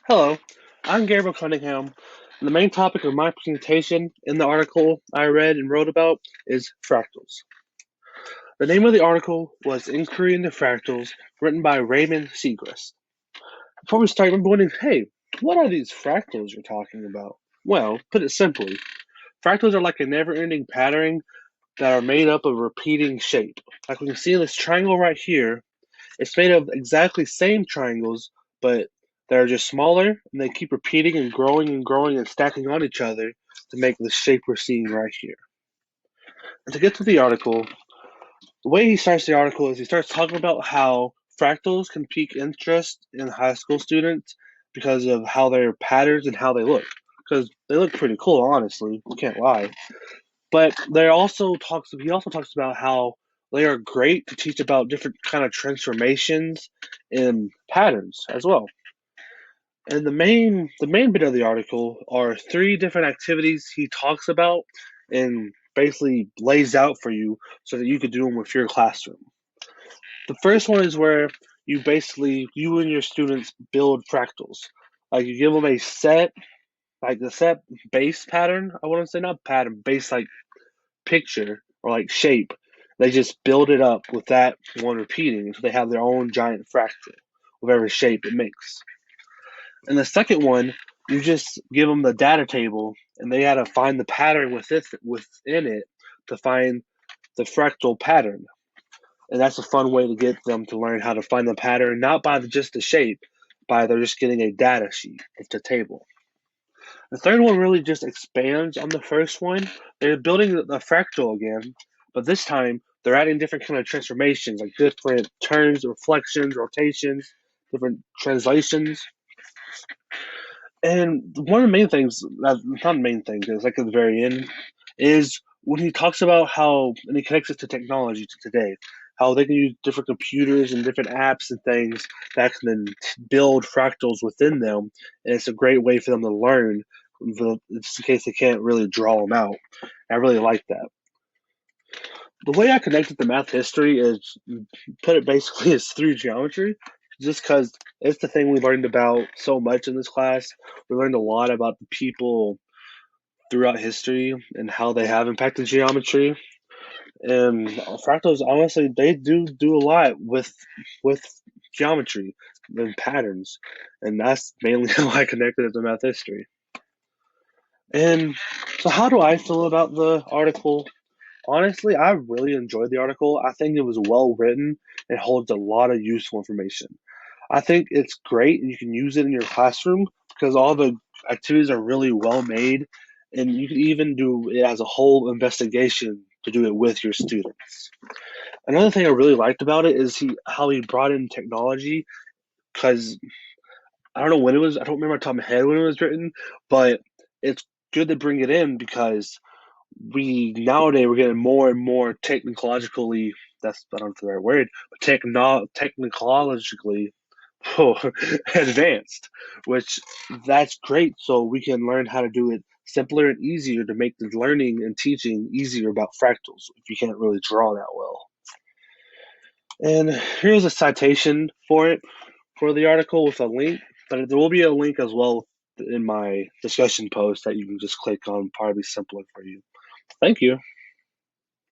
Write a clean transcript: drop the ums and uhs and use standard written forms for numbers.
Hello, I'm Gabriel Cunningham. And the main topic of my presentation in the article I read and wrote about is fractals. The name of the article was Inquiry into Fractals, written by Raymond Segrist. Before we start, I'm wondering, hey, what are these fractals you're talking about? Well, put it simply, fractals are like a never-ending pattern that are made up of repeating shape. Like we can see in this triangle right here, it's made of exactly same triangles, but they're just smaller and they keep repeating and growing and stacking on each other to make the shape we're seeing right here. And to get to the article, the way he starts the article is he starts talking about how fractals can pique interest in high school students because of how their patterns and how they look. Because they look pretty cool, honestly. Can't lie. But he also talks about how they are great to teach about different kind of transformations and patterns as well. And the main bit of the article are three different activities he talks about and basically lays out for you so that you could do them with your classroom. The first one is where you and your students build fractals. Like you give them a set, like the set base pattern. I want to say not pattern, base like picture or like shape. They just build it up with that one repeating, so they have their own giant fractal, whatever shape it makes. And the second one, you just give them the data table, and they got to find the pattern within it to find the fractal pattern. And that's a fun way to get them to learn how to find the pattern, not by just the shape, by they're just getting a data sheet of the table. The third one really just expands on the first one. They're building the fractal again, but this time they're adding different kind of transformations, like different turns, reflections, rotations, different translations. And one of the main things, not the main thing, is like at the very end, is when he talks about how, and he connects it to technology to today, how they can use different computers and different apps and things that can then build fractals within them. And it's a great way for them to learn, just in case they can't really draw them out. I really like that. The way I connected to math history is put it basically is through geometry, just because it's the thing we learned about so much in this class. We learned a lot about the people throughout history and how they have impacted geometry. And fractals, honestly, they do a lot with geometry and patterns, and that's mainly how I connected it to math history. And so, how do I feel about the article? Honestly, I really enjoyed the article. I think it was well written. It holds a lot of useful information. I think it's great and you can use it in your classroom because all the activities are really well made, and you can even do it as a whole investigation to do it with your students. Another thing I really liked about it is how he brought in technology because I don't know when it was, I don't remember off the top of my head when it was written, but it's good to bring it in because we nowadays we're getting more and more technologically, that's I don't know if the right word, but technologically advanced, which that's great. So we can learn how to do it simpler and easier to make the learning and teaching easier about fractals if you can't really draw that well. And here's a citation for it for the article with a link, but there will be a link as well in my discussion post that you can just click on, probably simpler for you. Thank you.